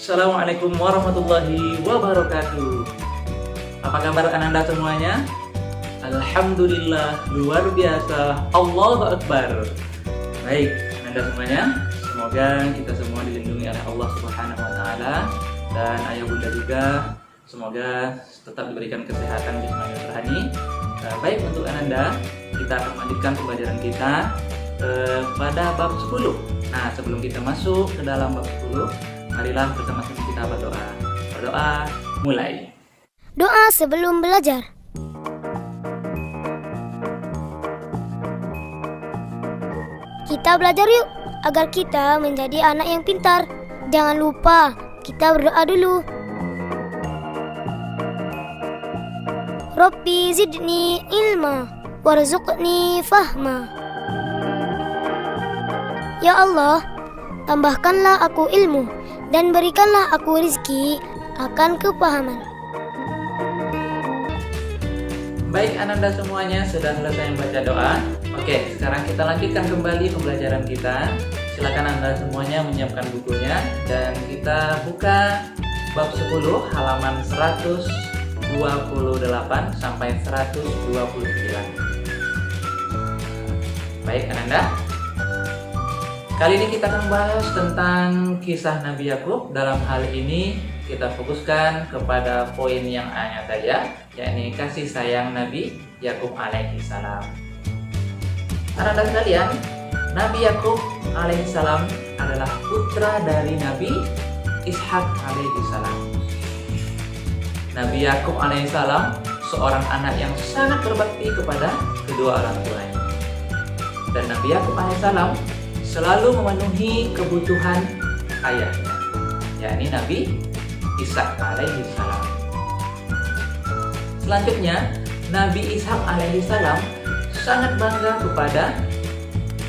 Assalamualaikum warahmatullahi wabarakatuh. Apa kabar Ananda semuanya? Alhamdulillah, luar biasa, Allahu Akbar. Baik, Ananda semuanya, semoga kita semua dilindungi oleh Allah Subhanahu wa Ta'ala, dan ayah bunda juga semoga tetap diberikan kesehatan bismillahirrahmanirrahim. Baik, untuk Ananda, kita akan melanjutkan pembelajaran kita pada bab 10. Nah, sebelum kita masuk ke dalam bab 10, marilah bersama-sama kita berdoa. Berdoa, mulai. Doa sebelum belajar. Kita belajar yuk, agar kita menjadi anak yang pintar. Jangan lupa, kita berdoa dulu. Rabbi zidni ilma, warzuqni fahma. Ya Allah, tambahkanlah aku ilmu, dan berikanlah aku rizki akan kepahaman. Baik, Ananda semuanya sudah selesai membaca doa. Oke, sekarang kita lanjutkan kembali pembelajaran kita. Silakan Anda semuanya menyiapkan bukunya dan kita buka bab 10 halaman 128 sampai 129. Baik, Ananda. Kali ini kita akan bahas tentang kisah Nabi Yakub. Dalam hal ini kita fokuskan kepada poin yang A-nya saja, yakni kasih sayang Nabi Yakub alaihi salam. Anak-anak sekalian, Nabi Yakub alaihi salam adalah putra dari Nabi Ishak alaihi salam. Nabi Yakub alaihi salam seorang anak yang sangat berbakti kepada kedua orang tuanya. Dan Nabi Yakub alaihi salam selalu memenuhi kebutuhan ayahnya, yakni Nabi Ishak alaihi salam. Selanjutnya, Nabi Ishak alaihi salam sangat bangga kepada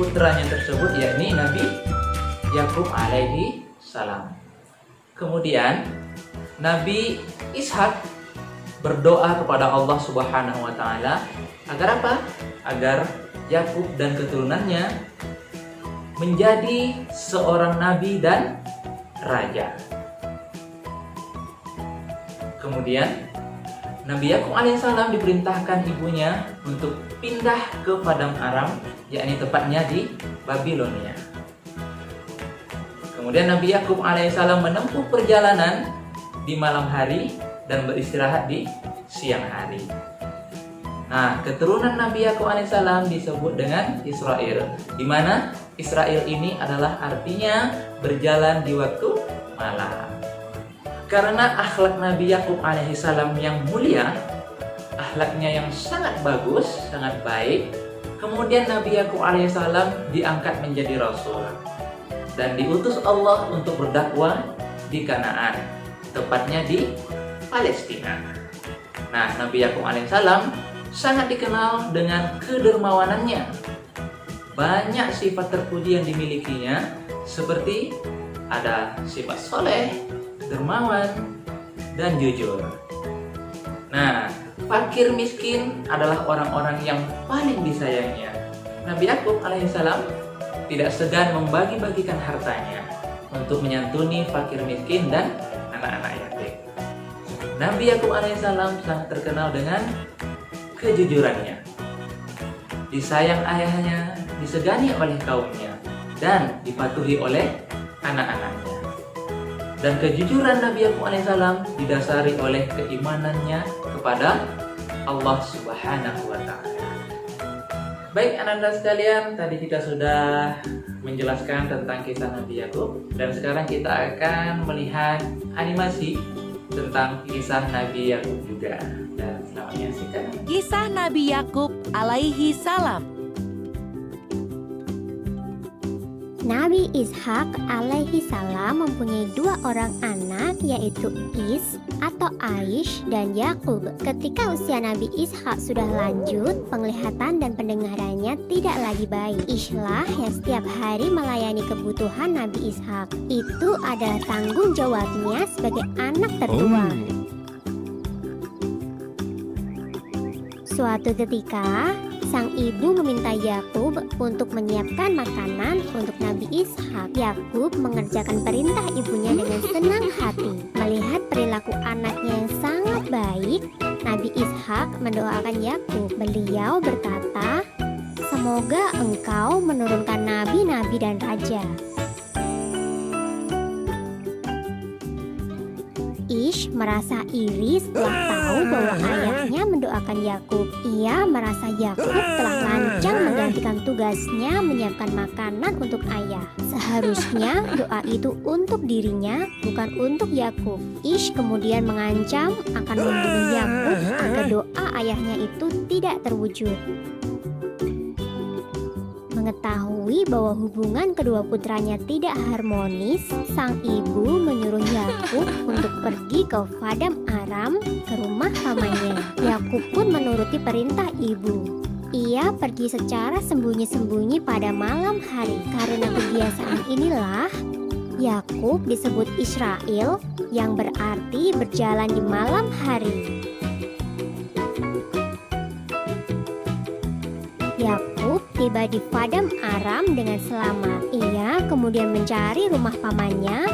putranya tersebut, yakni Nabi Yakub alaihi salam. Kemudian, Nabi Ishak berdoa kepada Allah Subhanahu wa Ta'ala agar apa? Agar Yakub dan keturunannya menjadi seorang nabi dan raja. Kemudian Nabi Yakub alaihissalam diperintahkan ibunya untuk pindah ke Padang Aram, yakni tepatnya di Babilonia. Kemudian Nabi Yakub alaihissalam menempuh perjalanan di malam hari dan beristirahat di siang hari. Nah, keturunan Nabi Yakub alaihissalam disebut dengan Israel, di mana Israel ini adalah artinya berjalan di waktu malam. Karena akhlak Nabi Yakub alaihissalam yang mulia, akhlaknya yang sangat bagus, sangat baik, kemudian Nabi Yakub alaihissalam diangkat menjadi rasul dan diutus Allah untuk berdakwah di Kanaan, tepatnya di Palestina. Nah, Nabi Yakub alaihissalam sangat dikenal dengan kedermawanannya. Banyak sifat terpuji yang dimilikinya, seperti ada sifat soleh, dermawan, dan jujur. Nah, fakir miskin adalah orang-orang yang paling disayangnya. Nabi Yakub alaihissalam tidak segan membagi-bagikan hartanya untuk menyantuni fakir miskin dan anak-anak yatim. Nabi Yakub alaihissalam sangat terkenal dengan kejujurannya. Disayang ayahnya, disegani oleh kaumnya, dan dipatuhi oleh anak-anaknya. Dan kejujuran Nabi Yakub alaihissalam didasari oleh keimanannya kepada Allah Subhanahu wa Ta'ala. Baik, Ananda sekalian, tadi kita sudah menjelaskan tentang kisah Nabi Yakub, dan sekarang kita akan melihat animasi tentang kisah Nabi Yakub juga. Dan selamat menyaksikan Kisah Nabi Yakub alaihi salam. Nabi Ishak alaihi salam mempunyai dua orang anak, yaitu Is atau Aish dan Yakub. Ketika usia Nabi Ishak sudah lanjut, penglihatan dan pendengarannya tidak lagi baik. Ishlah yang setiap hari melayani kebutuhan Nabi Ishak. Itu adalah tanggung jawabnya sebagai anak tertua. Suatu ketika, Sang ibu meminta Yakub untuk menyiapkan makanan untuk Nabi Ishak. Yakub mengerjakan perintah ibunya dengan senang hati. Melihat perilaku anaknya yang sangat baik, Nabi Ishak mendoakan Yakub. Beliau berkata, "Semoga engkau menurunkan nabi-nabi dan raja." Ish merasa iri setelah tahu bahwa ayahnya mendoakan Yakub. Ia merasa Yakub telah lancang menggantikan tugasnya menyiapkan makanan untuk ayah. Seharusnya doa itu untuk dirinya, bukan untuk Yakub. Ish kemudian mengancam akan membunuh Yakub agar doa ayahnya itu tidak terwujud. Mengetahui bahwa hubungan kedua putranya tidak harmonis, sang ibu menyuruh Yakub untuk pergi ke Paddan Aram, ke rumah pamannya. Yakub pun menuruti perintah ibu. Ia pergi secara sembunyi-sembunyi pada malam hari. Karena kebiasaan inilah Yakub disebut Israel, yang berarti berjalan di malam hari. Yakub tiba di Paddan Aram dengan selamat. Ia kemudian mencari rumah pamannya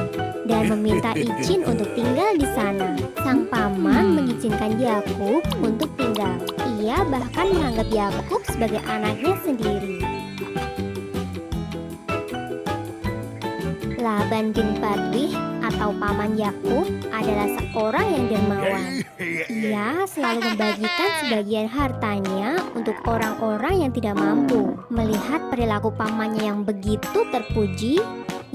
dan meminta izin untuk tinggal di sana. Sang paman mengizinkan Yakub untuk tinggal. Ia bahkan menganggap Yakub sebagai anaknya sendiri. Laban bin Badwih atau paman Yakub adalah seorang yang dermawan. Ia selalu membagikan sebagian hartanya untuk orang-orang yang tidak mampu. Melihat perilaku pamannya yang begitu terpuji,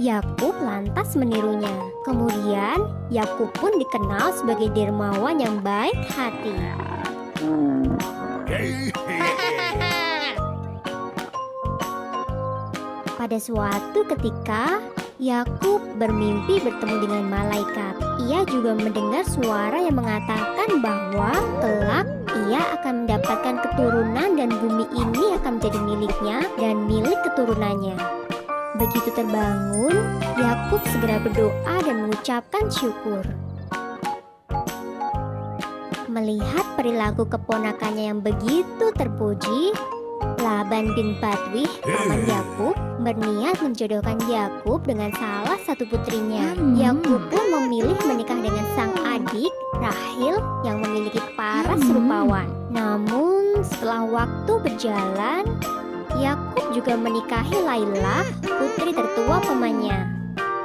Yakub lantas menirunya. Kemudian Yakub pun dikenal sebagai dermawan yang baik hati. Pada suatu ketika, Yakub bermimpi bertemu dengan malaikat. Ia juga mendengar suara yang mengatakan bahwa kelak ia akan mendapatkan keturunan dan bumi ini akan menjadi miliknya dan milik keturunannya. Begitu terbangun, Yakub segera berdoa dan mengucapkan syukur. Melihat perilaku keponakannya yang begitu terpuji, Laban bin Badwih, paman Yakub, berniat menjodohkan Yakub dengan salah satu putrinya. Yakub pun memilih menikah dengan sang adik, Rahil, yang memiliki paras rupawan. Namun, setelah waktu berjalan, Yakub juga menikahi Laila, putri tertua pamannya.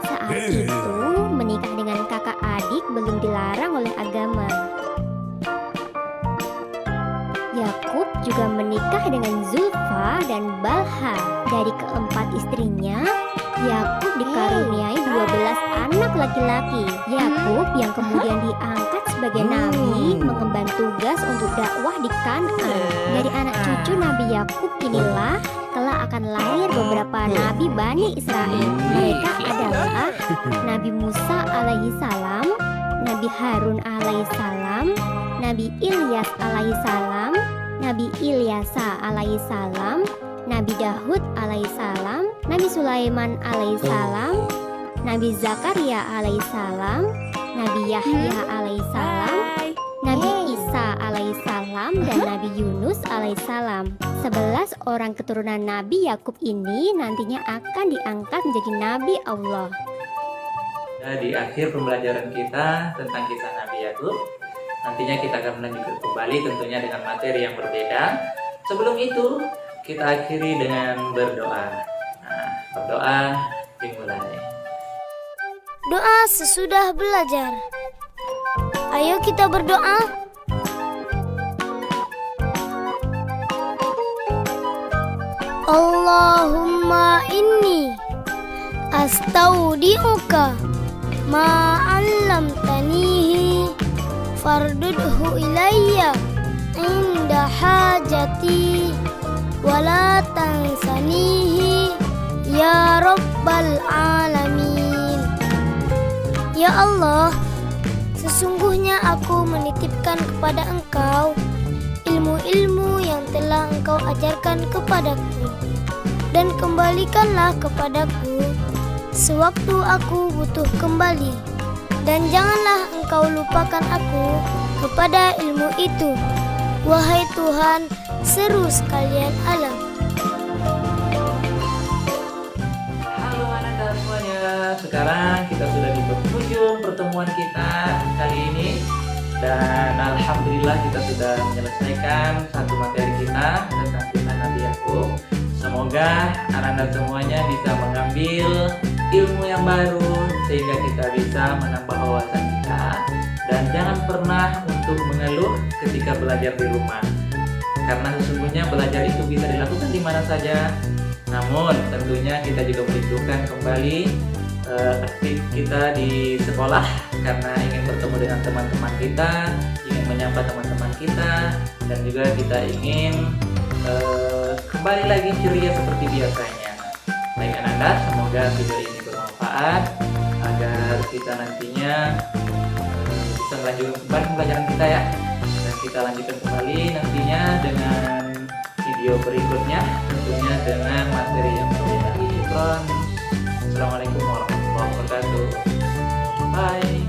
Saat itu, menikah dengan kakak adik belum dilarang oleh agama. Yakub juga menikah dengan Zulfa dan Balha. Dari keempat istrinya, Yakub dikaruniai 12 anak laki-laki. Yakub yang kemudian diangkat sebagai nabi mengemban tugas untuk dakwah di Kanaan. Dari anak cucu Nabi Yakub inilah kelak akan lahir beberapa nabi Bani Israel. Mereka adalah Nabi Musa alaihi salam, Nabi Harun alaihi salam, Nabi Ilyas alaihi salam, Nabi Ilyasa alaihi salam, Nabi Dahud alaihi salam, Nabi Sulaiman alaihi salam, Nabi Zakaria alaihi salam, Nabi Yahya alaihi salam, Nabi Isa alaihi salam, dan Nabi Yunus alaihi salam. 11 orang keturunan Nabi Yakub ini nantinya akan diangkat menjadi Nabi Allah. Di akhir pembelajaran kita tentang kisah Nabi Yakub, nantinya kita akan melanjutkan kembali tentunya dengan materi yang berbeda. Sebelum itu, kita akhiri dengan berdoa. Nah, berdoa dimulai. Doa sesudah belajar. Ayo kita berdoa. Allahumma inni astaudi'uka ma 'allamtanihi fardudhu ilayya inda hajati wala tansanihi ya rabbal alamin. Ya Allah, sesungguhnya aku menitipkan kepada Engkau ilmu-ilmu yang telah Engkau ajarkan kepadaku, dan kembalikanlah kepadaku sewaktu aku butuh kembali, dan janganlah Engkau lupakan aku kepada ilmu itu. Wahai Tuhan, seru sekalian alam. Halo Ananda semuanya, sekarang kita sudah di penghujung pertemuan kita kali ini. Dan Alhamdulillah kita sudah menyelesaikan satu materi kita tentang kisah Nabi Yakub. Semoga Ananda semuanya bisa mengambil ilmu yang baru sehingga kita bisa menambah wawasan kita. Dan jangan pernah untuk mengeluh ketika belajar di rumah, karena sesungguhnya belajar itu bisa dilakukan di mana saja. Namun tentunya kita juga merindukan kembali aktif kita di sekolah, karena ingin bertemu dengan teman-teman kita, ingin menyapa teman-teman kita, dan juga kita ingin kembali lagi ceria seperti biasanya. Baik Ananda, semoga video ini bermanfaat agar kita nantinya bisa melanjutkan kembali pembelajaran kita ya. Dan kita lanjutkan kembali nantinya dengan video berikutnya, tentunya dengan materi yang berbeda. Assalamualaikum warahmatullahi wabarakatuh. Bye.